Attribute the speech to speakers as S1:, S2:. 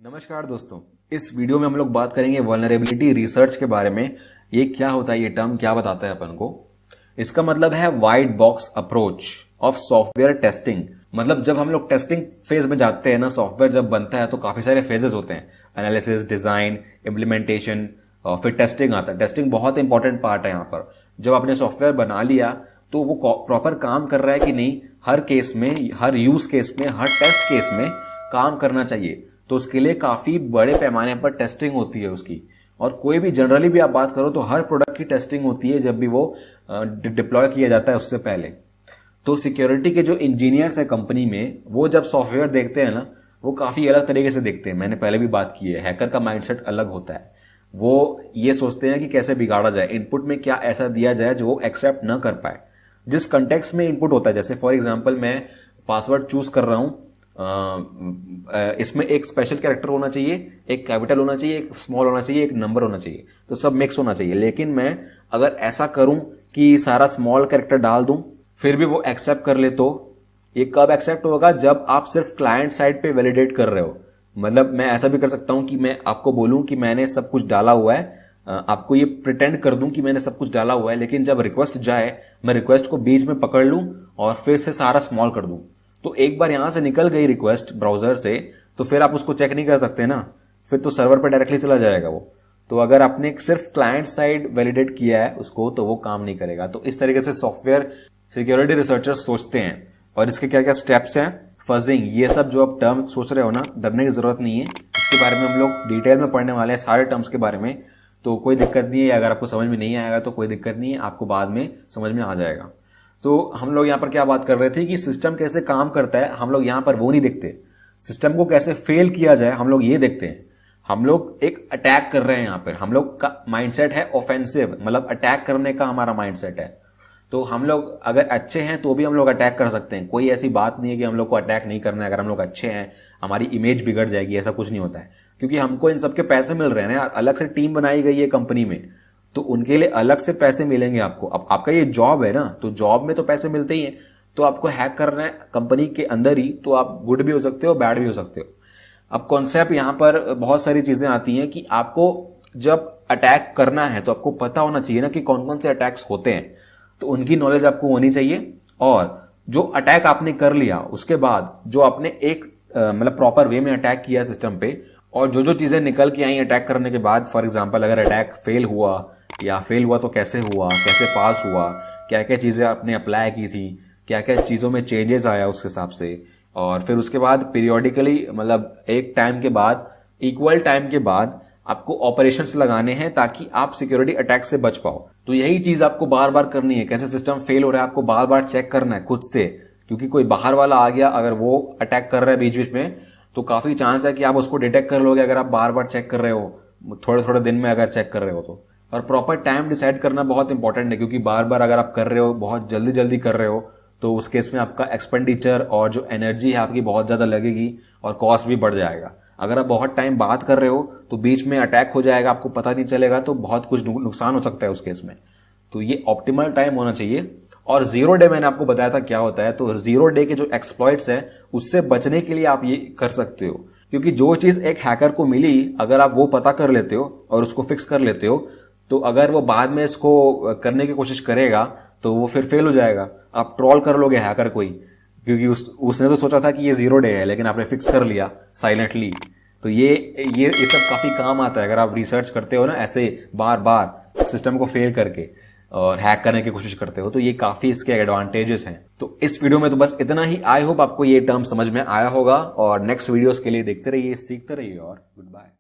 S1: नमस्कार दोस्तों, इस वीडियो में हम लोग बात करेंगे वल्नरेबिलिटी रिसर्च के बारे में। ये क्या होता है, ये टर्म क्या बताता है अपन को। इसका मतलब है white box approach of software testing. मतलब जब हम लोग टेस्टिंग फेज में जाते हैं ना, सॉफ्टवेयर जब बनता है तो काफी सारे फेजेस होते हैं, एनालिसिस, डिजाइन, इम्प्लीमेंटेशन और फिर टेस्टिंग आता है। टेस्टिंग बहुत इंपॉर्टेंट पार्ट है यहाँ पर। जब आपने सॉफ्टवेयर बना लिया तो वो प्रॉपर काम कर रहा है कि नहीं, हर केस में, हर यूज केस में, हर टेस्ट केस में काम करना चाहिए। तो उसके लिए काफी बड़े पैमाने पर टेस्टिंग होती है उसकी। और कोई भी जनरली भी आप बात करो तो हर प्रोडक्ट की टेस्टिंग होती है जब भी वो डिप्लॉय किया जाता है उससे पहले। तो सिक्योरिटी के जो इंजीनियर्स है कंपनी में, वो जब सॉफ्टवेयर देखते हैं ना, वो काफी अलग तरीके से देखते हैं। मैंने पहले भी बात की है, हैकर का माइंडसेट अलग होता है। वो ये सोचते हैं कि कैसे बिगाड़ा जाए, इनपुट में क्या ऐसा दिया जाए जो वो एक्सेप्ट न कर पाए। जिस कंटेक्स्ट में इनपुट होता है, जैसे फॉर एग्जाम्पल मैं पासवर्ड चूज कर रहा हूं, इसमें एक स्पेशल कैरेक्टर होना चाहिए, एक कैपिटल होना चाहिए, एक स्मॉल होना चाहिए, एक नंबर होना चाहिए, तो सब मिक्स होना चाहिए। लेकिन मैं अगर ऐसा करूं कि सारा स्मॉल कैरेक्टर डाल दूं फिर भी वो एक्सेप्ट कर ले, तो ये कब एक्सेप्ट होगा? जब आप सिर्फ क्लाइंट साइड पे वैलिडेट कर रहे हो। मतलब मैं ऐसा भी कर सकता हूं कि मैं आपको बोलूं कि मैंने सब कुछ डाला हुआ है, आपको ये प्रिटेंड कर दूं कि मैंने सब कुछ डाला हुआ है, लेकिन जब रिक्वेस्ट जाए मैं रिक्वेस्ट को बीच में पकड़ लूं और फिर से सारा स्मॉल कर दूं। तो एक बार यहां से निकल गई रिक्वेस्ट ब्राउजर से तो फिर आप उसको चेक नहीं कर सकते ना, फिर तो सर्वर पर डायरेक्टली चला जाएगा वो। तो अगर आपने सिर्फ क्लाइंट साइड वैलिडेट किया है उसको तो वो काम नहीं करेगा। तो इस तरीके से सॉफ्टवेयर सिक्योरिटी रिसर्चर्स सोचते हैं। और इसके क्या क्या स्टेप्स हैं, फजिंग, ये सब जो आप टर्म सोच रहे हो ना, डरने की जरूरत नहीं है। इसके बारे में हम लोग डिटेल में पढ़ने वाले हैं, सारे टर्म्स के बारे में। तो कोई दिक्कत नहीं है, अगर आपको समझ में नहीं आएगा तो कोई दिक्कत नहीं है, आपको बाद में समझ में आ जाएगा। तो हम लोग यहाँ पर क्या बात कर रहे थे कि सिस्टम कैसे काम करता है, हम लोग यहाँ पर वो नहीं देखते। सिस्टम को कैसे फेल किया जाए हम लोग ये देखते हैं। हम लोग एक अटैक कर रहे हैं यहाँ पर, हम लोग का माइंडसेट है ऑफेंसिव, मतलब अटैक करने का हमारा माइंडसेट है। तो हम लोग अगर अच्छे हैं तो भी हम लोग अटैक कर सकते हैं। कोई ऐसी बात नहीं है कि हम लोग को अटैक नहीं करना है। अगर हम लोग अच्छे हैं हमारी इमेज बिगड़ जाएगी, ऐसा कुछ नहीं होता है। क्योंकि हमको इन सबके पैसे मिल रहे हैं ना, अलग से टीम बनाई गई है कंपनी में, तो उनके लिए अलग से पैसे मिलेंगे आपको। अब आपका ये जॉब है ना, तो जॉब में तो पैसे मिलते ही हैं। तो आपको हैक करना है कंपनी के अंदर ही, तो आप गुड भी हो सकते हो, बैड भी हो सकते हो। अब कॉन्सेप्ट यहाँ पर बहुत सारी चीजें आती हैं कि आपको जब अटैक करना है तो आपको पता होना चाहिए ना कि कौन कौन से अटैक्स होते हैं, तो उनकी नॉलेज आपको होनी चाहिए। और जो अटैक आपने कर लिया उसके बाद जो आपने एक मतलब प्रॉपर वे में अटैक किया सिस्टम पे, और जो जो चीजें निकल के आई अटैक करने के बाद, फॉर एग्जांपल अगर अटैक फेल हुआ या फेल हुआ तो कैसे हुआ, कैसे पास हुआ, क्या क्या चीजें आपने अप्लाई की थी, क्या क्या चीजों में चेंजेस आया उस हिसाब से। और फिर उसके बाद पीरियोडिकली, मतलब एक टाइम के बाद, इक्वल टाइम के बाद आपको ऑपरेशंस लगाने हैं ताकि आप सिक्योरिटी अटैक से बच पाओ। तो यही चीज आपको बार बार करनी है। कैसे सिस्टम फेल हो रहा है आपको बार बार चेक करना है खुद से, क्योंकि कोई बाहर वाला आ गया, अगर वो अटैक कर रहा है बीच बीच में, तो काफी चांस है कि आप उसको डिटेक्ट कर लोगे अगर आप बार बार चेक कर रहे हो, थोड़े थोड़े दिन में अगर चेक कर रहे हो तो। और प्रॉपर टाइम डिसाइड करना बहुत इंपॉर्टेंट है, क्योंकि बार बार अगर आप कर रहे हो, बहुत जल्दी जल्दी कर रहे हो, तो उस केस में आपका एक्सपेंडिचर और जो एनर्जी है आपकी बहुत ज्यादा लगेगी और कॉस्ट भी बढ़ जाएगा। अगर आप बहुत टाइम बात कर रहे हो तो बीच में अटैक हो जाएगा, आपको पता नहीं चलेगा, तो बहुत कुछ नुकसान हो सकता है उस केस में। तो ये ऑप्टिमल टाइम होना चाहिए। और जीरो डे मैंने आपको बताया था क्या होता है। तो जीरो डे के जो एक्सप्लॉइट्स हैं उससे बचने के लिए आप ये कर सकते हो, क्योंकि जो चीज एक हैकर को मिली, अगर आप वो पता कर लेते हो और उसको फिक्स कर लेते हो, तो अगर वो बाद में इसको करने की कोशिश करेगा तो वो फिर फेल हो जाएगा। आप ट्रोल कर लोगे हैकर को ही, क्योंकि उसने तो सोचा था कि ये जीरो डे है, लेकिन आपने फिक्स कर लिया साइलेंटली। तो ये सब काफी काम आता है अगर आप रिसर्च करते हो ना, ऐसे बार बार सिस्टम को फेल करके और हैक करने की कोशिश करते हो, तो ये काफी इसके एडवांटेजेस हैं। तो इस वीडियो में तो बस इतना ही। आई होप आपको ये टर्म समझ में आया होगा, और नेक्स्ट वीडियोस के लिए देखते रहिए, सीखते रहिए, और गुड बाय।